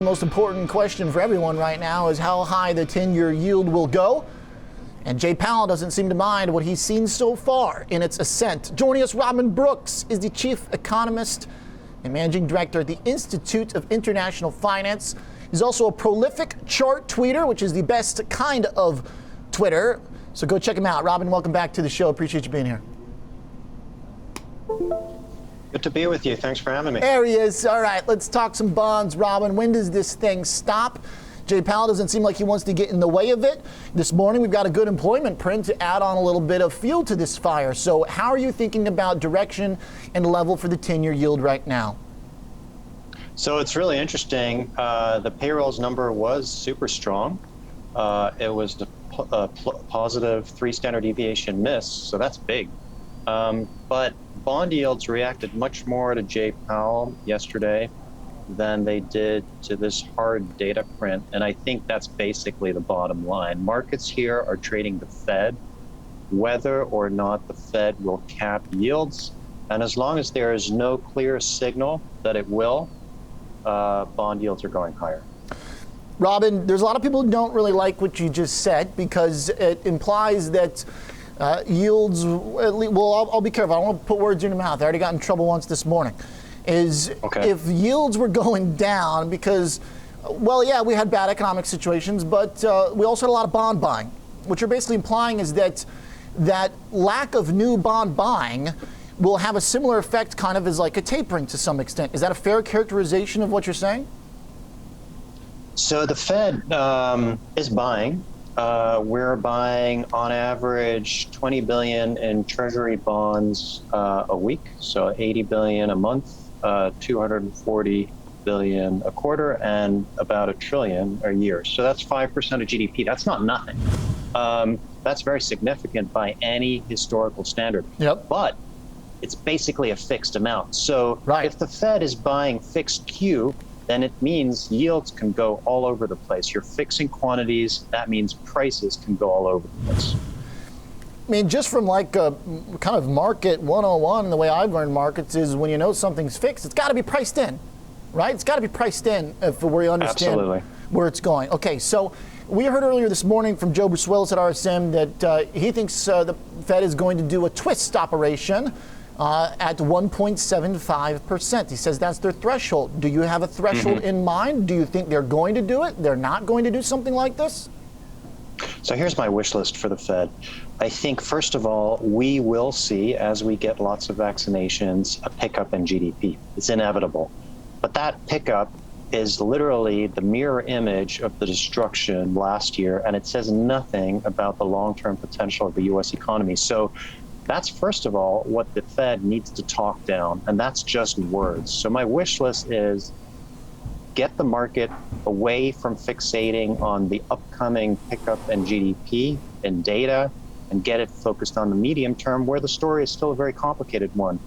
The most important question for everyone right now is how high the 10-year yield will go. And Jay Powell doesn't seem to mind what he's seen so far in its ascent. Joining us, Robin Brooks is the chief economist and managing director at the Institute of International Finance. He's also a prolific chart tweeter, which is the best kind of Twitter. So go check him out. Robin, welcome back to the show. Appreciate you being here. Good to be with you. Thanks for having me. There he is. All right, let's talk some bonds. Robin, when does this thing stop? Jay Powell doesn't seem like he wants to get in the way of it. This morning, we've got a good employment print to add on a little bit of fuel to this fire. So how are you thinking about direction and level for the 10-year yield right now? So it's really interesting. The payrolls number was super strong. It was a positive 3 standard deviation miss, so that's big. But bond yields reacted much more to Jay Powell yesterday than they did to this hard data print. And I think that's basically the bottom line. Markets here are trading the Fed, whether or not the Fed will cap yields. And as long as there is no clear signal that it will, bond yields are going higher. Robin, there's a lot of people who don't really like what you just said because it implies that yields, well, I'll be careful. I don't want to put words in your mouth. I already got in trouble once this morning. If yields were going down because, well, yeah, we had bad economic situations, but we also had a lot of bond buying. What you're basically implying is that lack of new bond buying will have a similar effect kind of as like a tapering to some extent. Is that a fair characterization of what you're saying? So the Fed is buying. We're buying on average 20 billion in treasury bonds a week, so 80 billion a month, 240 billion a quarter, and about $1 trillion a year. So that's 5% of GDP. That's not nothing. That's very significant by any historical standard. Yep. But it's basically a fixed amount. So if the Fed is buying fixed Q, then it means yields can go all over the place. You're fixing quantities. That means prices can go all over the place. I mean, just from like a kind of market 101, the way I've learned markets is when you know something's fixed, it's got to be priced in, right? It's got to be priced in for where you understand where it's going. Okay, so we heard earlier this morning from Joe Bruce-Willis at RSM that he thinks the Fed is going to do a twist operation at 1.75%. He says that's their threshold. Do you have a threshold in mind? Do you think they're going to do it? They're not going to do something like this? So here's my wish list for the Fed. I think, first of all, we will see, as we get lots of vaccinations, a pickup in GDP. It's inevitable. But that pickup is literally the mirror image of the destruction last year, and it says nothing about the long-term potential of the U.S. economy. So that's, first of all, what the Fed needs to talk down, and that's just words. So my wish list is get the market away from fixating on the upcoming pickup in GDP and data and get it focused on the medium term, where the story is still a very complicated one.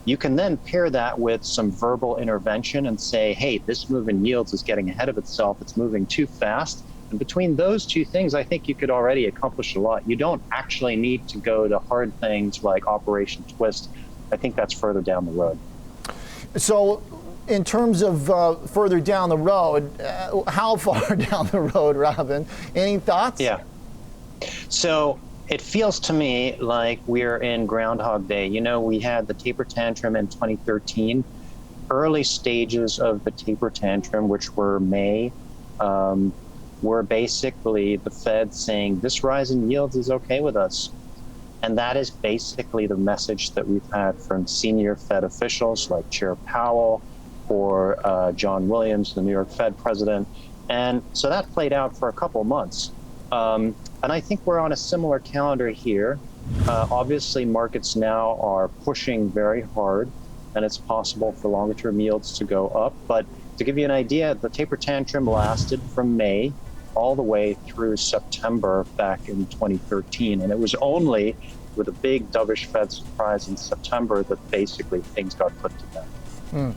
You can then pair that with some verbal intervention and say, hey, this move in yields is getting ahead of itself. It's moving too fast. And between those two things, I think you could already accomplish a lot. You don't actually need to go to hard things like Operation Twist. I think that's further down the road. So in terms of further down the road, how far down the road, Robin? Any thoughts? Yeah. So it feels to me like we're in Groundhog Day. You know, we had the taper tantrum in 2013. Early stages of the taper tantrum, which were May, were basically the Fed saying this rise in yields is okay with us. And that is basically the message that we've had from senior Fed officials like Chair Powell or John Williams, the New York Fed president. And so that played out for a couple months. And I think we're on a similar calendar here. Obviously, markets now are pushing very hard, and it's possible for longer term yields to go up. But to give you an idea, the taper tantrum lasted from May all the way through September back in 2013. And it was only with a big dovish Fed surprise in September that basically things got put to bed.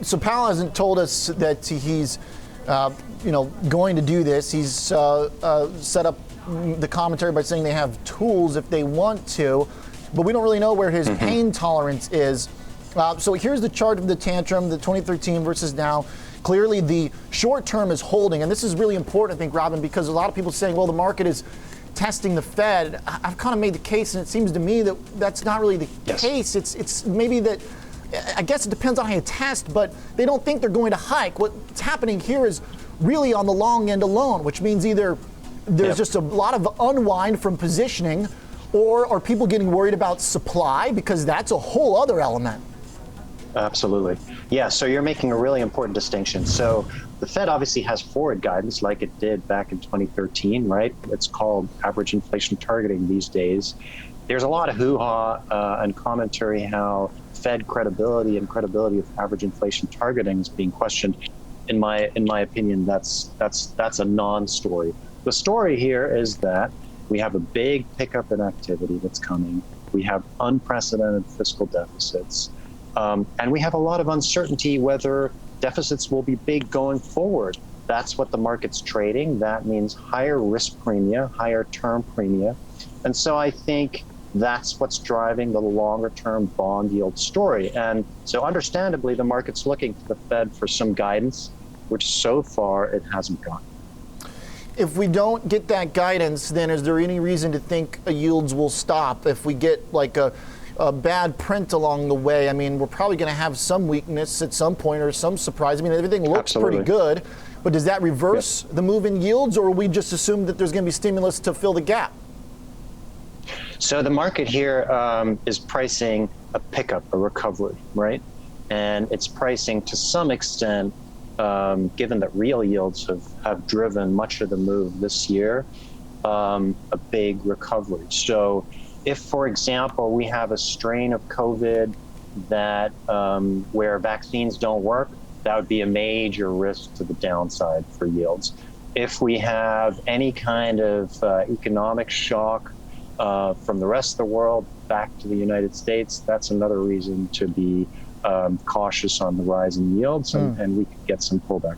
So Powell hasn't told us that he's going to do this. He's set up the commentary by saying they have tools if they want to, but we don't really know where his pain tolerance is. So here's the chart of the tantrum, the 2013 versus now. Clearly, the short term is holding, and this is really important, I think, Robin, because a lot of people are saying, well, the market is testing the Fed. I've kind of made the case, and it seems to me that that's not really the case. It's maybe that, I guess it depends on how you test, but they don't think they're going to hike. What's happening here is really on the long end alone, which means either there's just a lot of unwind from positioning, or are people getting worried about supply? Because that's a whole other element. Absolutely. Yeah, so you're making a really important distinction. So the Fed obviously has forward guidance like it did back in 2013, right? It's called average inflation targeting these days. There's a lot of hoo-ha and commentary how Fed credibility and credibility of average inflation targeting is being questioned. In my opinion, that's a non-story. The story here is that we have a big pickup in activity that's coming. We have unprecedented fiscal deficits. And we have a lot of uncertainty whether deficits will be big going forward. That's what the market's trading. That means higher risk premia, higher term premia. And so I think that's what's driving the longer term bond yield story. And so understandably, the market's looking to the Fed for some guidance, which so far it hasn't gotten. If we don't get that guidance, then is there any reason to think yields will stop? If we get like a bad print along the way, I mean, we're probably going to have some weakness at some point or some surprise. I mean, everything looks pretty good, but does that reverse the move in yields, or we just assume that there's going to be stimulus to fill the gap? So the market here is pricing a pickup, a recovery, right? And it's pricing to some extent, given that real yields have driven much of the move this year, a big recovery. So if, for example, we have a strain of COVID that where vaccines don't work, that would be a major risk to the downside for yields. If we have any kind of economic shock from the rest of the world back to the United States, that's another reason to be cautious on the rise in yields, and we could get some pullback.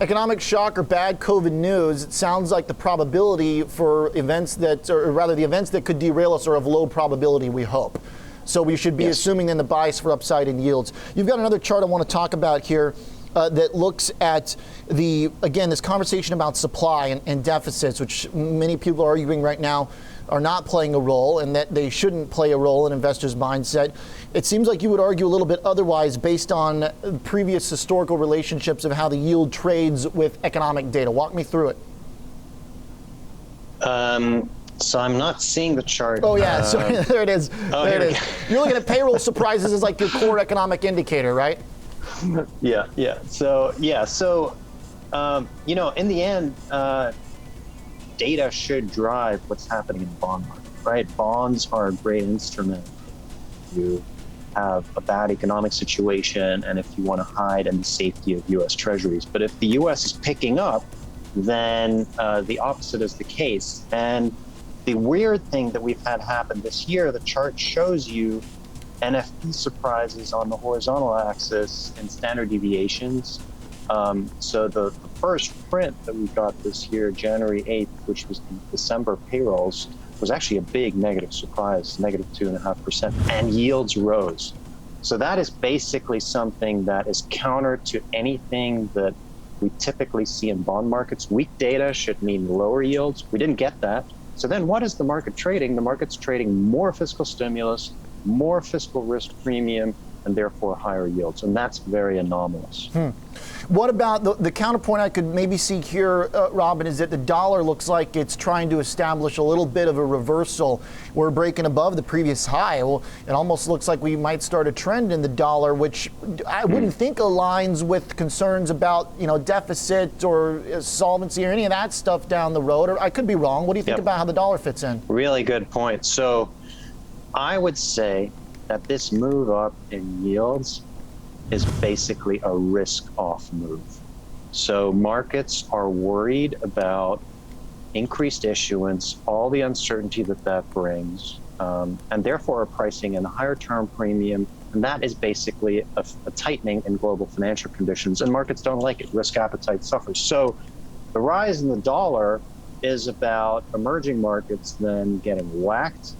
Economic shock or bad COVID news, it sounds like the probability for events that, or rather the events that could derail us are of low probability, we hope. So we should be assuming then the bias for upside in yields. You've got another chart I want to talk about here that looks at again, this conversation about supply and deficits, which many people are arguing right now are not playing a role and that they shouldn't play a role in investors' mindset. It seems like you would argue a little bit otherwise based on previous historical relationships of how the yield trades with economic data. Walk me through it. So I'm not seeing the chart. Oh yeah, sorry, there it is. Oh, there it is. You're looking at payroll surprises as like your core economic indicator, right? Yeah. So you know, in the end, data should drive what's happening in the bond market, right? Bonds are a great instrument. You have a bad economic situation, and if you want to hide in the safety of U.S. Treasuries. But if the U.S. is picking up, then the opposite is the case. And the weird thing that we've had happen this year, the chart shows you Nfp surprises on the horizontal axis and standard deviations. So the first print that we got this year, January 8th, which was the December payrolls, was actually a big negative surprise, negative 2.5%, and yields rose. So that is basically something that is counter to anything that we typically see in bond markets. Weak data should mean lower yields. We didn't get that. So then what is the market trading? The market's trading more fiscal stimulus, more fiscal risk premium, and therefore higher yields. And that's very anomalous. What about the counterpoint I could maybe see here, Robin, is that the dollar looks like it's trying to establish a little bit of a reversal. We're breaking above the previous high. Well, it almost looks like we might start a trend in the dollar, which I wouldn't think aligns with concerns about, you know, deficit or solvency or any of that stuff down the road. Or I could be wrong. What do you think about how the dollar fits in? Really good point. So I would say that this move up in yields is basically a risk-off move. So markets are worried about increased issuance, all the uncertainty that brings, and therefore are pricing in a higher term premium, and that is basically a tightening in global financial conditions, and markets don't like it. Risk appetite suffers. So the rise in the dollar is about emerging markets then getting whacked.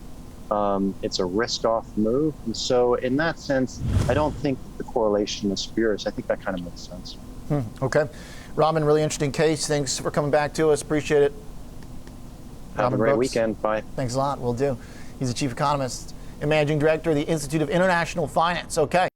It's a risk-off move. And so in that sense, I don't think the correlation is spurious. I think that kind of makes sense. Okay. Robin, really interesting case. Thanks for coming back to us. Appreciate it. Have a great weekend. Bye. Thanks a lot. Will do. He's the chief economist and managing director of the Institute of International Finance. Okay.